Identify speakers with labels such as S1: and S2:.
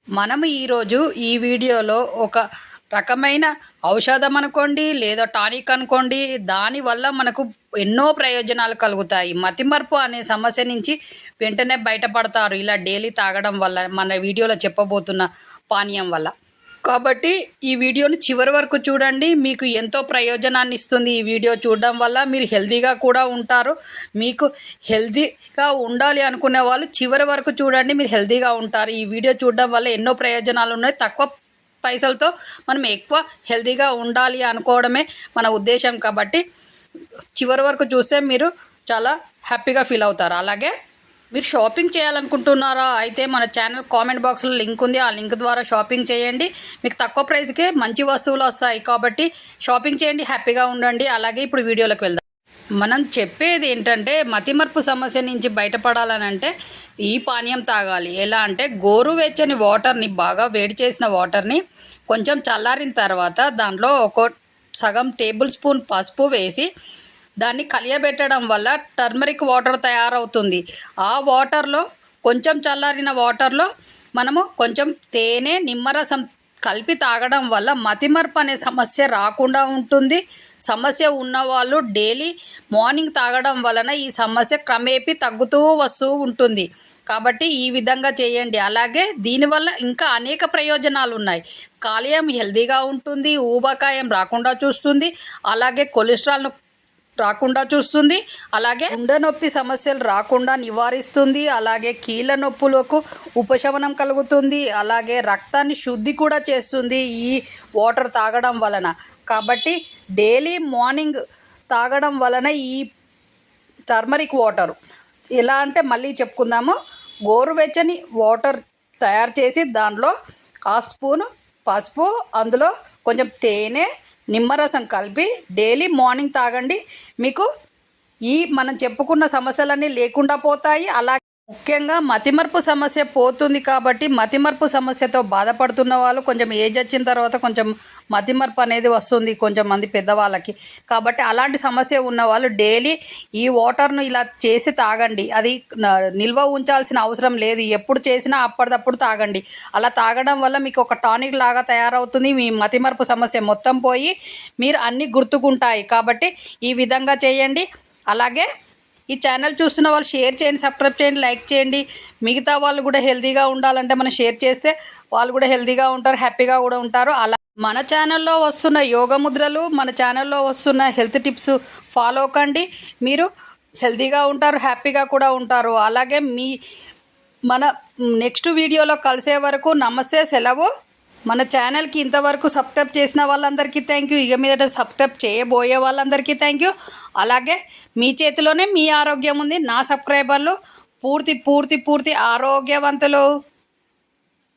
S1: మనము ఈరోజు ఈ వీడియోలో ఒక రకమైన ఔషధం అనుకోండి లేదా టానిక్ అనుకోండి, దానివల్ల మనకు ఎన్నో ప్రయోజనాలు కలుగుతాయి. మతిమరుపు అనే సమస్య నుంచి వెంటనే బయటపడతారు ఇలా డైలీ తాగడం వల్ల, మన వీడియోలో చెప్పబోతున్న పానీయం వల్ల. కాబట్టి ఈ వీడియోని చివరి వరకు చూడండి, మీకు ఎంతో ప్రయోజనాన్ని ఇస్తుంది. ఈ వీడియో చూడడం వల్ల మీరు హెల్తీగా కూడా ఉంటారు. మీకు హెల్తీగా ఉండాలి అనుకునే వాళ్ళు చివరి వరకు చూడండి, మీరు హెల్తీగా ఉంటారు. ఈ వీడియో చూడడం వల్ల ఎన్నో ప్రయోజనాలు ఉన్నాయి. తక్కువ పైసలతో మనం ఎక్కువ హెల్తీగా ఉండాలి అనుకోవడమే మన ఉద్దేశం. కాబట్టి చివరి వరకు చూస్తే మీరు చాలా హ్యాపీగా ఫీల్ అవుతారు. అలాగే మీరు షాపింగ్ చేయాలనుకుంటున్నారా? అయితే మన ఛానల్ కామెంట్ బాక్స్లో లింక్ ఉంది, ఆ లింక్ ద్వారా షాపింగ్ చేయండి. మీకు తక్కువ ప్రైస్కే మంచి వస్తువులు వస్తాయి. కాబట్టి షాపింగ్ చేయండి, హ్యాపీగా ఉండండి. అలాగే ఇప్పుడు వీడియోలోకి వెళ్దాం. మనం చెప్పేది ఏంటంటే, మతిమరుపు సమస్య నుంచి బయటపడాలనంటే ఈ పానీయం తాగాలి. ఎలా అంటే, గోరువెచ్చని వాటర్ని, బాగా వేడి చేసిన వాటర్ని కొంచెం చల్లారిన తర్వాత దాంట్లో సగం టేబుల్ స్పూన్ పసుపు వేసి దాన్ని కలియబెట్టడం వల్ల టర్మరిక్ వాటర్ తయారవుతుంది. ఆ వాటర్లో, కొంచెం చల్లారిన వాటర్లో మనము కొంచెం తేనె, నిమ్మరసం కలిపి తాగడం వల్ల మతిమరుపు అనే సమస్య రాకుండా ఉంటుంది. సమస్య ఉన్నవాళ్ళు డైలీ మార్నింగ్ తాగడం వలన ఈ సమస్య క్రమేపీ తగ్గుతూ వస్తూ ఉంటుంది. కాబట్టి ఈ విధంగా చేయండి. అలాగే దీనివల్ల ఇంకా అనేక ప్రయోజనాలు ఉన్నాయి. కాలేయం హెల్తీగా ఉంటుంది, ఊబకాయం రాకుండా చూస్తుంది, అలాగే కొలెస్ట్రాల్ను రాకుండా చూస్తుంది, అలాగే గుండె నొప్పి సమస్యలు రాకుండా నివారిస్తుంది, అలాగే కీళ్ళ నొప్పులకు ఉపశమనం కలుగుతుంది, అలాగే రక్తాన్ని శుద్ధి కూడా చేస్తుంది ఈ వాటర్ తాగడం వలన. కాబట్టి డైలీ మార్నింగ్ తాగడం వలన ఈ టర్మరిక్ వాటర్ ఎలా అంటే, మళ్ళీ చెప్పుకుందాము, గోరువెచ్చని వాటర్ తయారు చేసి దాంట్లో 1/2 స్పూను పసుపు, అందులో కొంచెం తేనె, నిమ్మరసం కలిపి డైలీ మార్నింగ్ తాగండి. మీకు మనం చెప్పుకున్న సమస్యలన్నీ లేకుండా పోతాయి. అలాగే ముఖ్యంగా మతిమరుపు సమస్య పోతుంది. కాబట్టి మతిమరుపు సమస్యతో బాధపడుతున్న వాళ్ళు, కొంచెం ఏజ్ వచ్చిన తర్వాత కొంచెం మతిమరుపు అనేది వస్తుంది కొంచెం మంది పెద్దవాళ్ళకి. కాబట్టి అలాంటి సమస్య ఉన్న వాళ్ళు డైలీ ఈ వాటర్ను ఇలా చేసి తాగండి. అది నిల్వ ఉంచాల్సిన అవసరం లేదు, ఎప్పుడు చేసినా అప్పటిదప్పుడు తాగండి. అలా తాగడం వల్ల మీకు ఒక టానిక్ లాగా తయారవుతుంది. మీ మతిమరుపు సమస్య మొత్తం పోయి మీరు అన్నీ గుర్తుకుంటాయి. కాబట్టి ఈ విధంగా చేయండి. అలాగే ఈ ఛానల్ చూస్తున్న వాళ్ళు షేర్ చేయండి, సబ్స్క్రైబ్ చేయండి, లైక్ చేయండి. మిగతా వాళ్ళు కూడా హెల్తీగా ఉండాలంటే మనం షేర్ చేస్తే వాళ్ళు కూడా హెల్తీగా ఉంటారు, హ్యాపీగా కూడా ఉంటారు. అలా మన ఛానల్లో వస్తున్న యోగ ముద్రలు, మన ఛానల్లో వస్తున్న హెల్త్ టిప్స్ ఫాలో కండి. మీరు హెల్తీగా ఉంటారు, హ్యాపీగా కూడా ఉంటారు. అలాగే మన నెక్స్ట్ వీడియోలో కలిసే వరకు నమస్తే, సెలవు. మన ఛానల్కి ఇంతవరకు సబ్స్క్రైబ్ చేసిన వాళ్ళందరికీ థ్యాంక్ యూ. ఇక మీదట సబ్స్క్రైబ్ చేయబోయే వాళ్ళందరికీ థ్యాంక్ యూ. అలాగే మీ చేతిలోనే మీ ఆరోగ్యం ఉంది. నా సబ్స్క్రైబర్లు పూర్తి ఆరోగ్యవంతులు.